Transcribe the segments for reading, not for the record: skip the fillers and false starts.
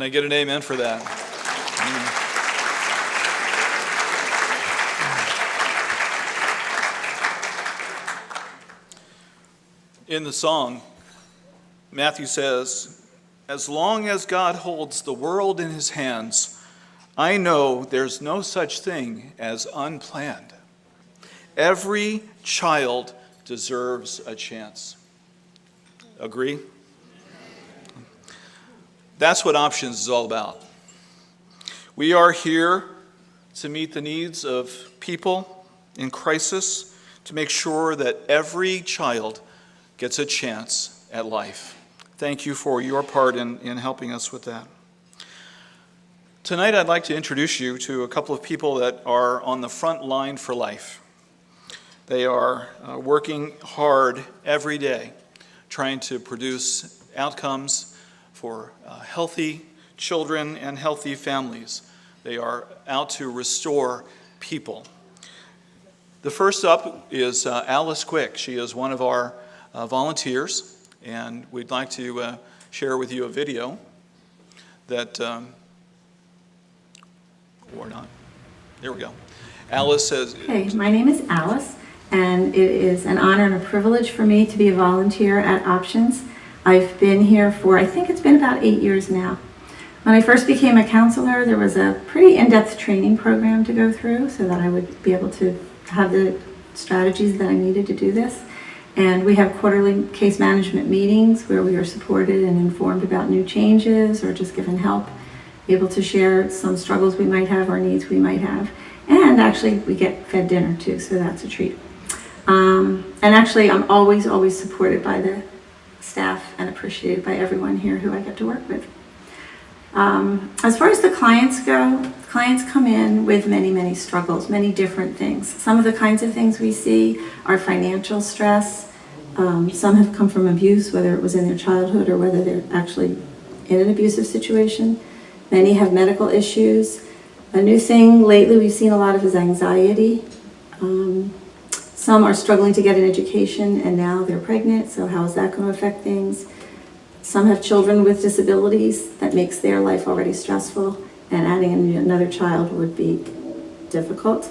I get an amen for that? In the song, Matthew says, "As long as God holds the world in his hands, I know there's no such thing as unplanned. Every child deserves a chance." Agree? That's what Options is all about. We are here to meet the needs of people in crisis, to make sure that every child gets a chance at life. Thank you for your part in helping us with that. Tonight I'd like to introduce you to a couple of people that are on the front line for life. They are working hard every day, trying to produce outcomes for healthy children and healthy families. They are out to restore people. The first up is Alice Quick. She is one of our volunteers, and we'd like to share with you a video that, or not, there we go. Alice says... Hey, my name is Alice, and it is an honor and a privilege for me to be a volunteer at Options. I've been here for, I think it's been about 8 years now. When I first became a counselor, there was a pretty in-depth training program to go through so that I would be able to have the strategies that I needed to do this. And we have quarterly case management meetings where we are supported and informed about new changes or just given help, able to share some struggles we might have or needs we might have. And actually, we get fed dinner too, so that's a treat. And actually, I'm always supported by the staff and appreciated by everyone here who I get to work with. As far as the clients go, clients come in with many struggles, many different things. Some of the kinds of things we see are financial stress. Some have come from abuse, whether it was in their childhood or whether they're actually in an abusive situation. Many have medical issues. A new thing lately we've seen a lot of is anxiety. Some are struggling to get an education and now they're pregnant, so how is that going to affect things? Some have children with disabilities that makes their life already stressful, and adding another child would be difficult.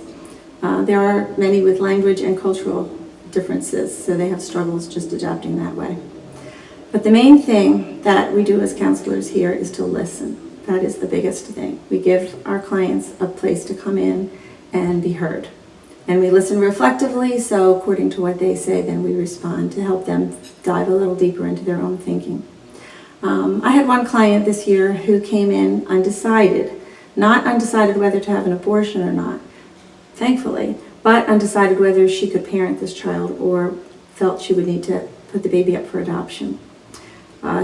There are many with language and cultural differences, so they have struggles just adapting that way. But the main thing that we do as counselors here is to listen. That is the biggest thing. We give our clients a place to come in and be heard. And we listen reflectively, so according to what they say, then we respond to help them dive a little deeper into their own thinking. I had one client this year who came in undecided, not undecided whether to have an abortion or not, thankfully, but undecided whether she could parent this child or felt she would need to put the baby up for adoption.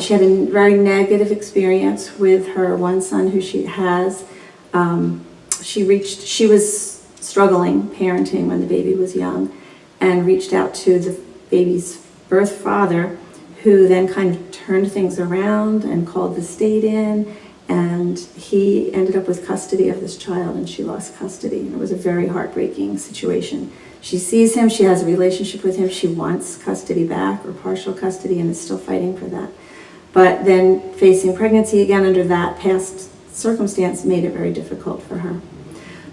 She had a very negative experience with her one son who she has. She was struggling parenting when the baby was young and reached out to the baby's birth father, who then kind of turned things around and called the state in, and he ended up with custody of this child and she lost custody. And it was a very heartbreaking situation. She sees him, she has a relationship with him, she wants custody back or partial custody and is still fighting for that. But then facing pregnancy again under that past circumstance made it very difficult for her.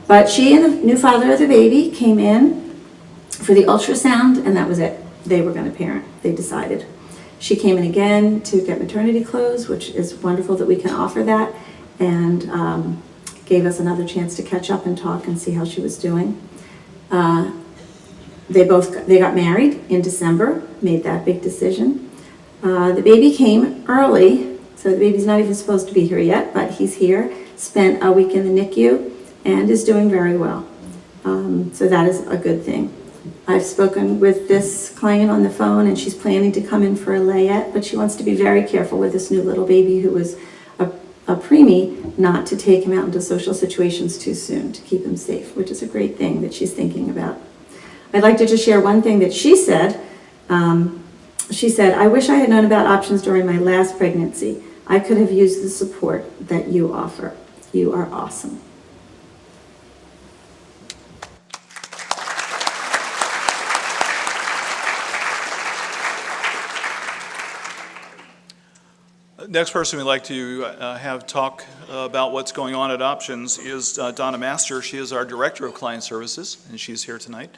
But she and the new father of the baby came in for the ultrasound, and that was it. They were going to parent, they decided. She came in again to get maternity clothes, which is wonderful that we can offer that, and gave us another chance to catch up and talk and see how she was doing. They got married in December, made that big decision. The baby came early, so the baby's not even supposed to be here yet, but he's here, spent a week in the NICU, and is doing very well. So that is a good thing. I've spoken with this client on the phone, and she's planning to come in for a layette, but she wants to be very careful with this new little baby who was a preemie, not to take him out into social situations too soon, to keep him safe, which is a great thing that she's thinking about. I'd like to just share one thing that she said. She said, "I wish I had known about Options during my last pregnancy. I could have used the support that you offer. You are awesome." Next person we'd like to have talk about what's going on at Options is Donna Master. She is our Director of Client Services, and she's here tonight.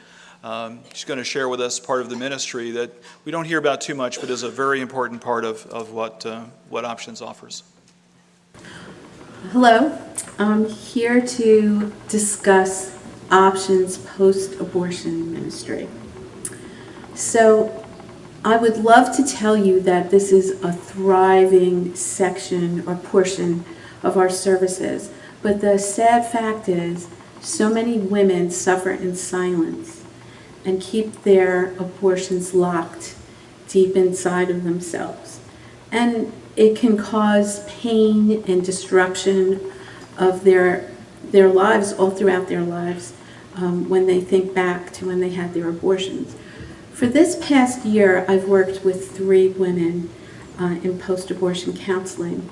She's going to share with us part of the ministry that we don't hear about too much, but is a very important part of what Options offers. Hello, I'm here to discuss Options post-abortion ministry. So I would love to tell you that this is a thriving section or portion of our services, but the sad fact is so many women suffer in silence and keep their abortions locked deep inside of themselves. And it can cause pain and disruption of their lives all throughout their lives when they think back to when they had their abortions. For this past year, I've worked with 3 women in post-abortion counseling.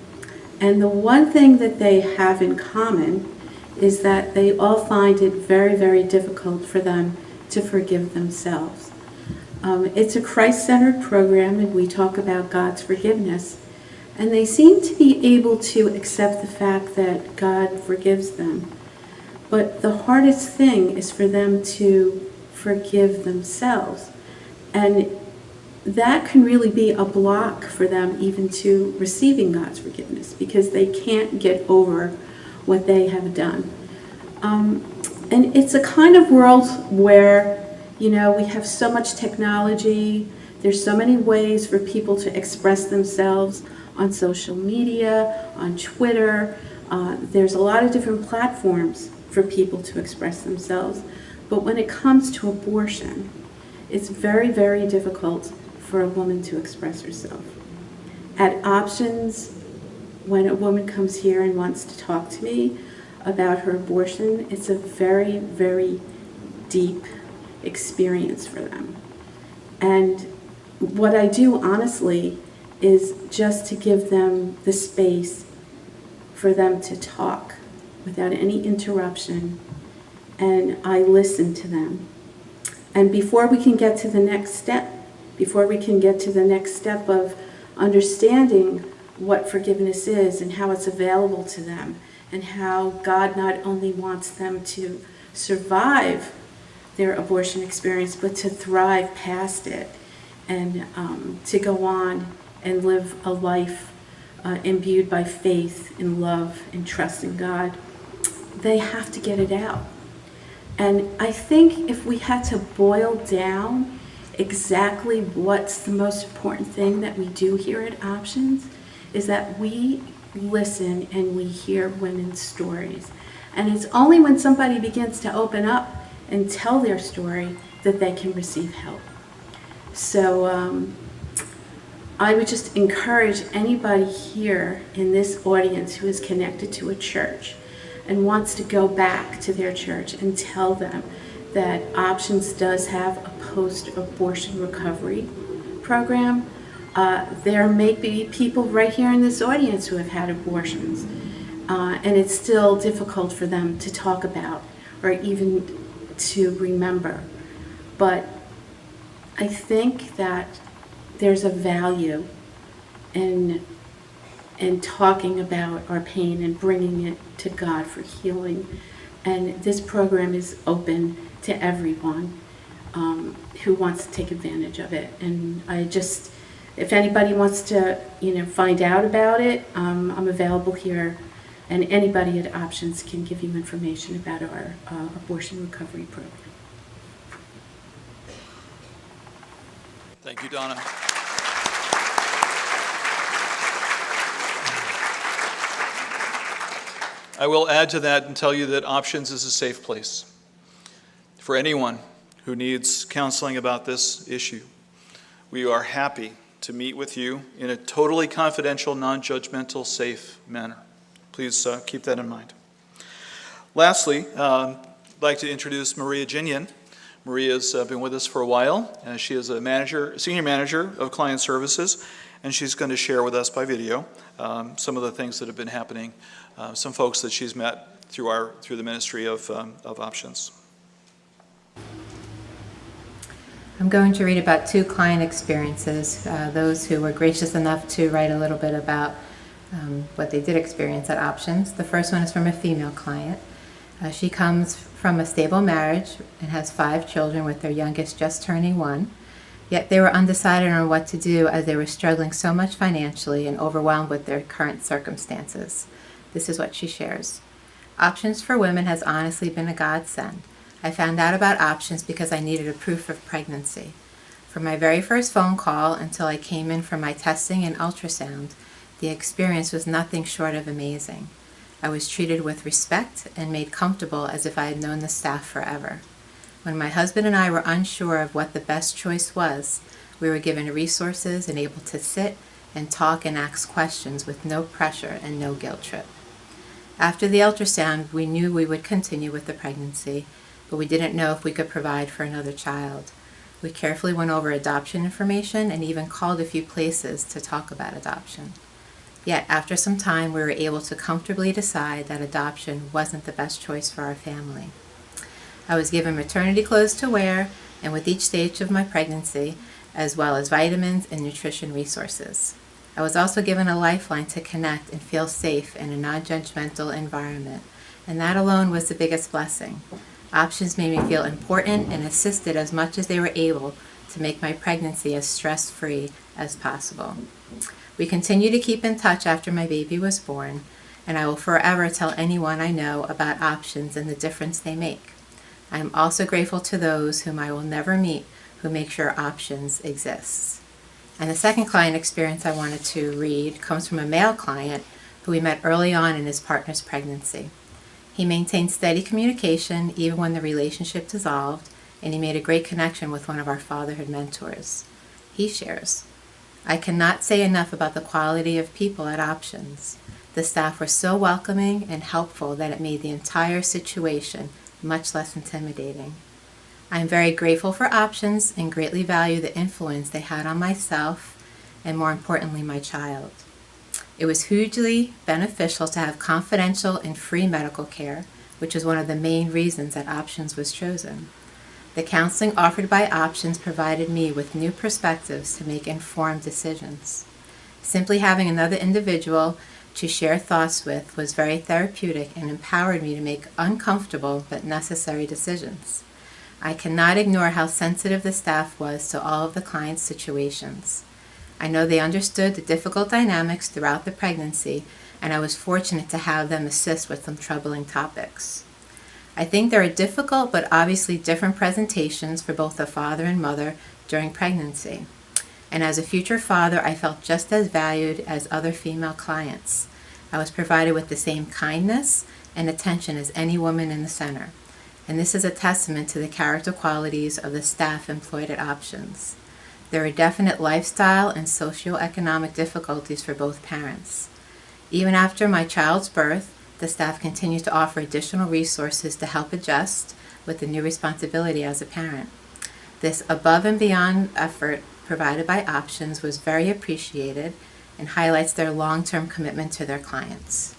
And the one thing that they have in common is that they all find it very, very difficult for them to forgive themselves. It's a Christ-centered program, and we talk about God's forgiveness. And they seem to be able to accept the fact that God forgives them. But the hardest thing is for them to forgive themselves. And that can really be a block for them even to receiving God's forgiveness because they can't get over what they have done. And it's a kind of world where, we have so much technology. There's so many ways for people to express themselves on social media, on Twitter. There's a lot of different platforms for people to express themselves. But when it comes to abortion, it's very, very difficult for a woman to express herself. At Options, when a woman comes here and wants to talk to me about her abortion, it's a very, very deep experience for them. And what I do, honestly, is just to give them the space for them to talk without any interruption, and I listen to them. And before we can get to the next step, of understanding what forgiveness is and how it's available to them, and how God not only wants them to survive their abortion experience, but to thrive past it and to go on and live a life imbued by faith and love and trust in God, they have to get it out. And I think if we had to boil down exactly what's the most important thing that we do here at Options, is that we listen and we hear women's stories. And it's only when somebody begins to open up and tell their story that they can receive help. So I would just encourage anybody here in this audience who is connected to a church and wants to go back to their church and tell them that Options does have a post-abortion recovery program. There may be people right here in this audience who have had abortions, and it's still difficult for them to talk about or even to remember. But I think that there's a value in talking about our pain and bringing it to God for healing. And this program is open to everyone who wants to take advantage of it. And if anybody wants to, find out about it, I'm available here, and anybody at Options can give you information about our abortion recovery program. Thank you, Donna. I will add to that and tell you that Options is a safe place for anyone who needs counseling about this issue. We are happy to meet with you in a totally confidential, non-judgmental, safe manner. Please keep that in mind. Lastly, I'd like to introduce Maria Ginian. Maria's been with us for a while. She is a senior manager of client services, and she's going to share with us by video some of the things that have been happening, some folks that she's met through the ministry of Options. I'm going to read about 2 client experiences, those who were gracious enough to write a little bit about what they did experience at Options. The first one is from a female client. She comes from a stable marriage and has 5 children, with their youngest just turning 1. Yet they were undecided on what to do as they were struggling so much financially and overwhelmed with their current circumstances. This is what she shares. Options for Women has honestly been a godsend. I found out about Options because I needed a proof of pregnancy. From my very first phone call until I came in for my testing and ultrasound, the experience was nothing short of amazing. I was treated with respect and made comfortable as if I had known the staff forever. When my husband and I were unsure of what the best choice was, we were given resources and able to sit and talk and ask questions with no pressure and no guilt trip. After the ultrasound, we knew we would continue with the pregnancy, but we didn't know if we could provide for another child. We carefully went over adoption information and even called a few places to talk about adoption. Yet, after some time, we were able to comfortably decide that adoption wasn't the best choice for our family. I was given maternity clothes to wear, and with each stage of my pregnancy, as well as vitamins and nutrition resources. I was also given a lifeline to connect and feel safe in a non-judgmental environment, and that alone was the biggest blessing. Options made me feel important and assisted as much as they were able to make my pregnancy as stress-free as possible. We continue to keep in touch after my baby was born, and I will forever tell anyone I know about Options and the difference they make. I am also grateful to those whom I will never meet who make sure Options exists. And the second client experience I wanted to read comes from a male client who we met early on in his partner's pregnancy. He maintained steady communication even when the relationship dissolved, and he made a great connection with one of our fatherhood mentors. He shares, I cannot say enough about the quality of people at Options. The staff were so welcoming and helpful that it made the entire situation much less intimidating. I am very grateful for Options and greatly value the influence they had on myself and, more importantly, my child. It was hugely beneficial to have confidential and free medical care, which is one of the main reasons that Options was chosen. The counseling offered by Options provided me with new perspectives to make informed decisions. Simply having another individual to share thoughts with was very therapeutic and empowered me to make uncomfortable but necessary decisions. I cannot ignore how sensitive the staff was to all of the clients' situations. I know they understood the difficult dynamics throughout the pregnancy, and I was fortunate to have them assist with some troubling topics. I think there are difficult but obviously different presentations for both the father and mother during pregnancy. And as a future father, I felt just as valued as other female clients. I was provided with the same kindness and attention as any woman in the center. And this is a testament to the character qualities of the staff employed at Options. There are definite lifestyle and socioeconomic difficulties for both parents. Even after my child's birth, the staff continues to offer additional resources to help adjust with the new responsibility as a parent. This above and beyond effort provided by Options was very appreciated and highlights their long-term commitment to their clients.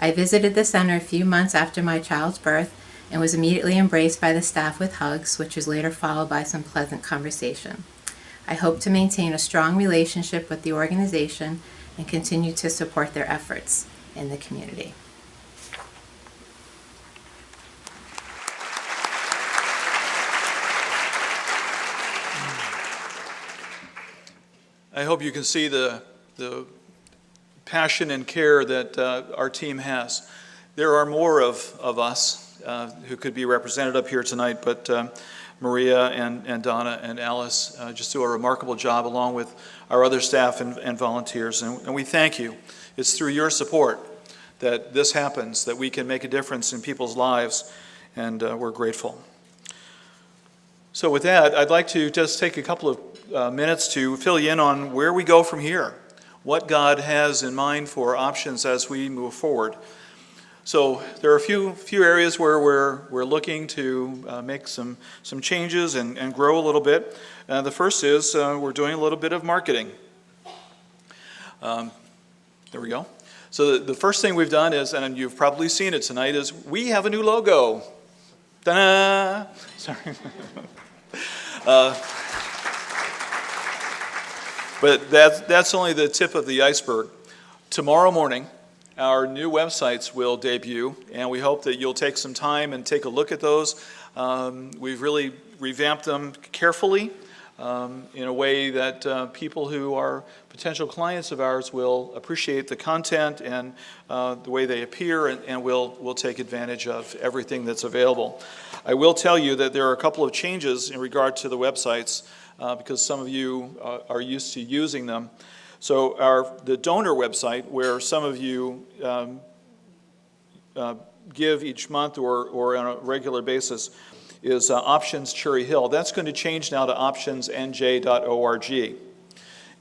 I visited the center a few months after my child's birth and was immediately embraced by the staff with hugs, which was later followed by some pleasant conversation. I hope to maintain a strong relationship with the organization and continue to support their efforts in the community. I hope you can see the passion and care that our team has. There are more of us who could be represented up here tonight, but Maria and Donna and Alice just do a remarkable job along with our other staff and volunteers, and we thank you. It's through your support that this happens, that we can make a difference in people's lives, and we're grateful. So with that, I'd like to just take a couple of minutes to fill you in on where we go from here, what God has in mind for Options as we move forward. So there are a few areas where we're looking to make some changes and grow a little bit. The first is we're doing a little bit of marketing. There we go. So the first thing we've done is, and you've probably seen it tonight, is we have a new logo. Ta-da! Sorry. But that's only the tip of the iceberg. Tomorrow morning, our new websites will debut, and we hope that you'll take some time and take a look at those. We've really revamped them carefully in a way that people who are potential clients of ours will appreciate the content and the way they appear, and will take advantage of everything that's available. I will tell you that there are a couple of changes in regard to the websites because some of you are used to using them. So the donor website, where some of you give each month or on a regular basis, is Options Cherry Hill. That's going to change now to optionsnj.org.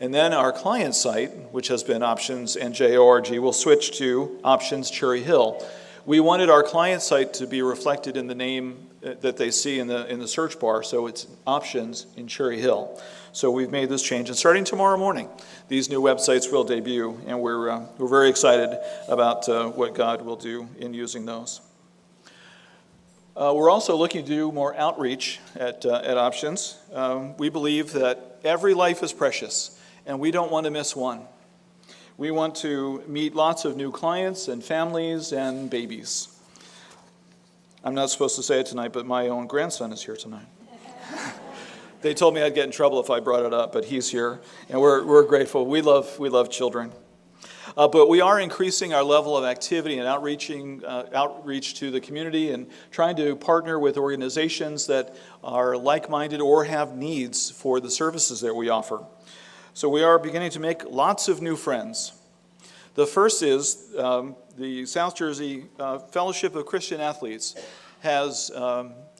And then our client site, which has been optionsnj.org, will switch to Options Cherry Hill. We wanted our client site to be reflected in the name that they see in the search bar, so it's Options in Cherry Hill. So we've made this change, and starting tomorrow morning, these new websites will debut, and we're very excited about what God will do in using those. We're also looking to do more outreach at Options. We believe that every life is precious, and we don't want to miss one. We want to meet lots of new clients and families and babies. I'm not supposed to say it tonight, but my own grandson is here tonight. They told me I'd get in trouble if I brought it up, but he's here, and we're grateful. We love children. But we are increasing our level of activity and outreach to the community and trying to partner with organizations that are like-minded or have needs for the services that we offer. So we are beginning to make lots of new friends. The first is the South Jersey Fellowship of Christian Athletes has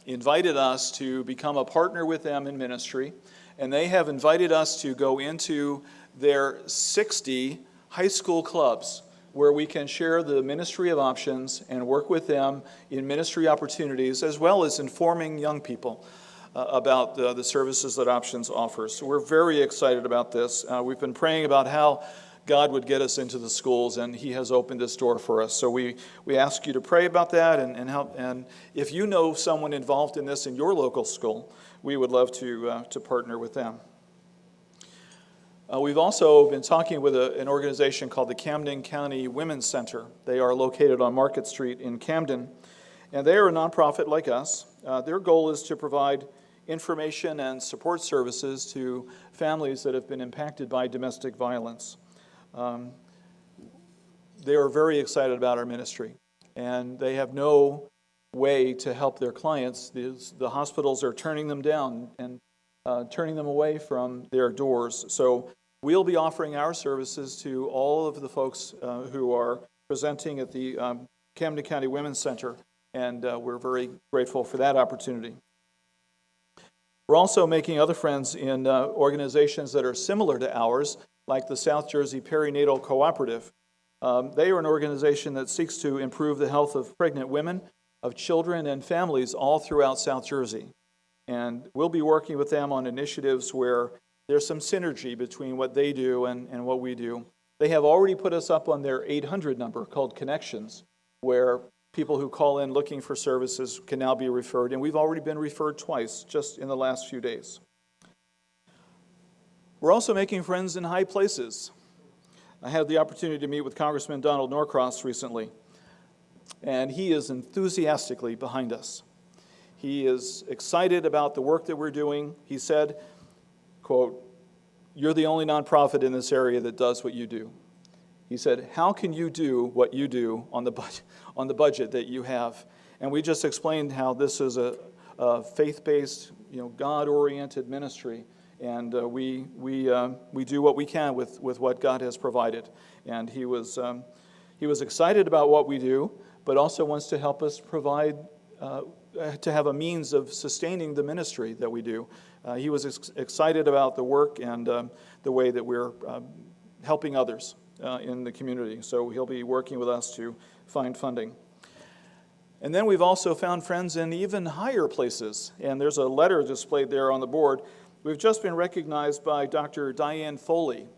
invited us to become a partner with them in ministry, and they have invited us to go into their 60 high school clubs where we can share the ministry of Options and work with them in ministry opportunities, as well as informing young people about the services that Options offers. So we're very excited about this. We've been praying about how God would get us into the schools, and He has opened this door for us. So we ask you to pray about that and help. And if you know someone involved in this in your local school, we would love to partner with them. We've also been talking with an organization called the Camden County Women's Center. They are located on Market Street in Camden, and they are a nonprofit like us. Their goal is to provide information and support services to families that have been impacted by domestic violence. They are very excited about our ministry, and they have no way to help their clients. The hospitals are turning them down and turning them away from their doors. So we'll be offering our services to all of the folks who are presenting at the Camden County Women's Center, and we're very grateful for that opportunity. We're also making other friends in organizations that are similar to ours, like the South Jersey Perinatal Cooperative. They are an organization that seeks to improve the health of pregnant women, of children, and families all throughout South Jersey. And we'll be working with them on initiatives where there's some synergy between what they do and what we do. They have already put us up on their 800 number called Connections, where people who call in looking for services can now be referred, and we've already been referred twice just in the last few days. We're also making friends in high places. I had the opportunity to meet with Congressman Donald Norcross recently, and he is enthusiastically behind us. He is excited about the work that we're doing. He said, quote, "You're the only nonprofit in this area that does what you do." He said, "How can you do what you do on the budget that you have?" And we just explained how this is a faith-based, God-oriented ministry, and we do what we can with what God has provided. And he was excited about what we do, but also wants to help us provide to have a means of sustaining the ministry that we do. He was excited about the work and the way that we're helping others in the community. So he'll be working with us to find funding. And then we've also found friends in even higher places. And there's a letter displayed there on the board. We've just been recognized by Dr. Diane Foley.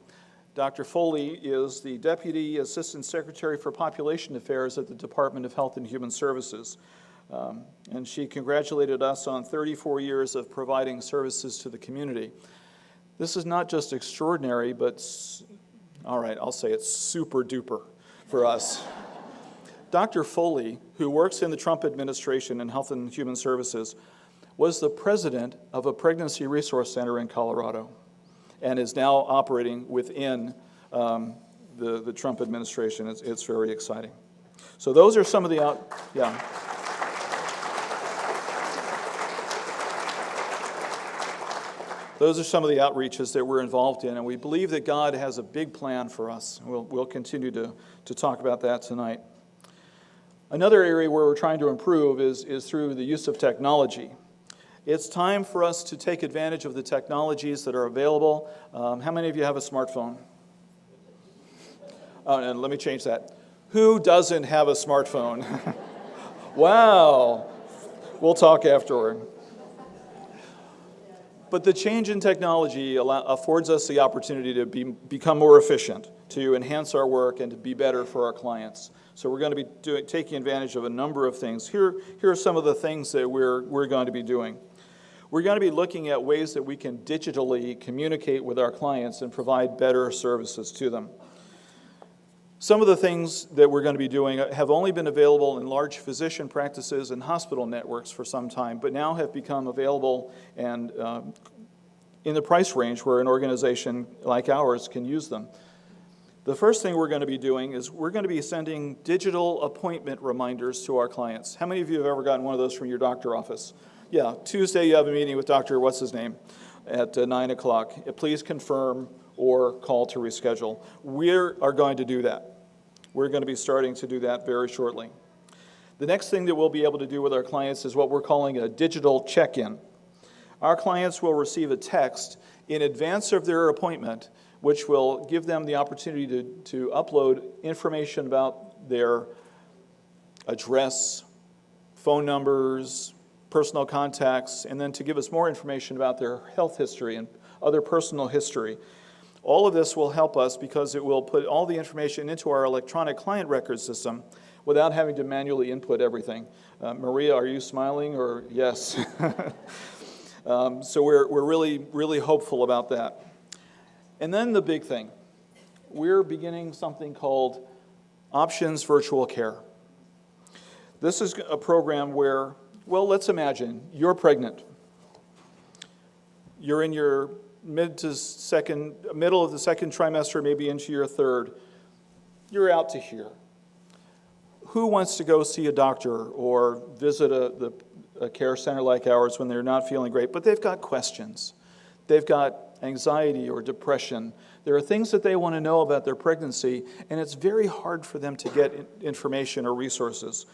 Dr. Foley is the Deputy Assistant Secretary for Population Affairs at the Department of Health and Human Services. And she congratulated us on 34 years of providing services to the community. This is not just extraordinary, but, all right, I'll say it's super duper for us. Dr. Foley, who works in the Trump administration in Health and Human Services, was the president of a pregnancy resource center in Colorado and is now operating within the Trump administration. It's very exciting. So those are some of the Those are some of the outreaches that we're involved in, and we believe that God has a big plan for us. We'll continue to talk about that tonight. Another area where we're trying to improve is through the use of technology. It's time for us to take advantage of the technologies that are available. How many of you have a smartphone? Oh, and let me change that. Who doesn't have a smartphone? Wow. We'll talk afterward. But the change in technology affords us the opportunity to become more efficient, to enhance our work, and to be better for our clients. So we're going to be taking advantage of a number of things. Here are some of the things that we're going to be doing. We're going to be looking at ways that we can digitally communicate with our clients and provide better services to them. Some of the things that we're going to be doing have only been available in large physician practices and hospital networks for some time, but now have become available and in the price range where an organization like ours can use them. The first thing we're going to be doing is we're going to be sending digital appointment reminders to our clients. How many of you have ever gotten one of those from your doctor office? Yeah, Tuesday you have a meeting with Dr. what's his name at 9 o'clock. Please confirm or call to reschedule. We are going to do that. We're going to be starting to do that very shortly. The next thing that we'll be able to do with our clients is what we're calling a digital check-in. Our clients will receive a text in advance of their appointment, which will give them the opportunity to upload information about their address, phone numbers, personal contacts, and then to give us more information about their health history and other personal history. All of this will help us because it will put all the information into our electronic client record system without having to manually input everything. Maria, are you smiling or yes? So we're really, really hopeful about that. And then the big thing, we're beginning something called Options Virtual Care. This is a program where, well, let's imagine you're pregnant. You're in your middle of the second trimester, maybe into your third. You're out to here. Who wants to go see a doctor or visit a care center like ours when they're not feeling great, but they've got questions? They've got anxiety or depression. There are things that they want to know about their pregnancy, and it's very hard for them to get information or resources.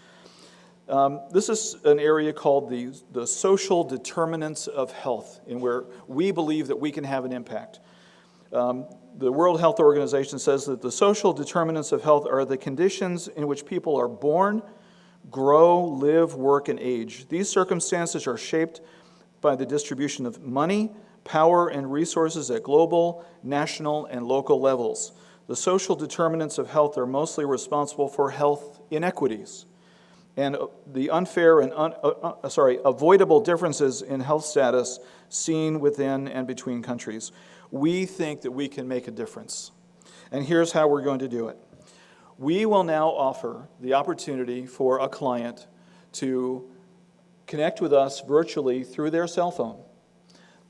This is an area called the social determinants of health, in where we believe that we can have an impact. The World Health Organization says that the social determinants of health are the conditions in which people are born, grow, live, work, and age. These circumstances are shaped by the distribution of money, power, and resources at global, national, and local levels. The social determinants of health are mostly responsible for health inequities and the unfair and avoidable differences in health status seen within and between countries. We think that we can make a difference. And here's how we're going to do it. We will now offer the opportunity for a client to connect with us virtually through their cell phone.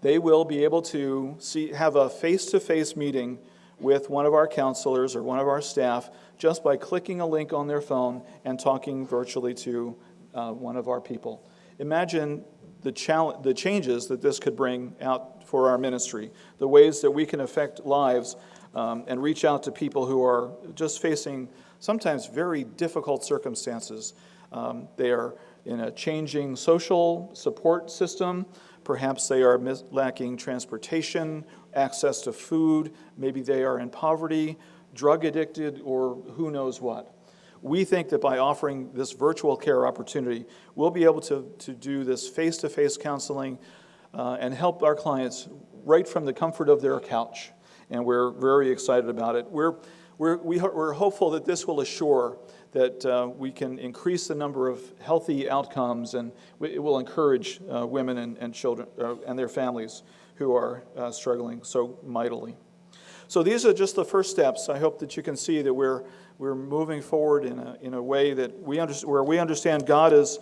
They will be able to have a face-to-face meeting with one of our counselors or one of our staff just by clicking a link on their phone and talking virtually to one of our people. Imagine the changes that this could bring out for our ministry, the ways that we can affect lives and reach out to people who are just facing sometimes very difficult circumstances. They are in a changing social support system. Perhaps they are lacking transportation, access to food. Maybe they are in poverty, drug addicted, or who knows what. We think that by offering this virtual care opportunity, we'll be able to do this face-to-face counseling and help our clients right from the comfort of their couch. And we're very excited about it. We're hopeful that this will assure that we can increase the number of healthy outcomes, and it will encourage women and children and their families who are struggling so mightily. So these are just the first steps. I hope that you can see that we're moving forward in a way that where we understand God is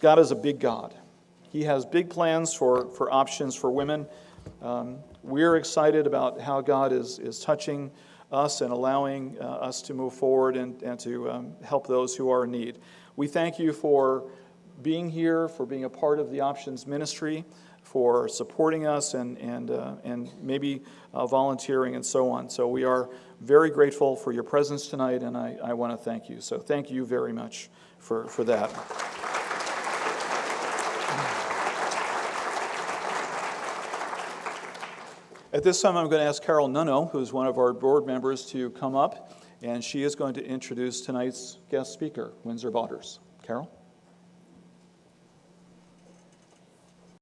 a big God. He has big plans for options for women. We're excited about how God is touching us and allowing us to move forward and to help those who are in need. We thank you for being here, for being a part of the Options Ministry, for supporting us and maybe volunteering and so on. So we are very grateful for your presence tonight, and I want to thank you. So thank you very much for that. At this time, I'm going to ask Carol Nunno, who's one of our board members, to come up, and she is going to introduce tonight's guest speaker, Windsor Waters. Carol?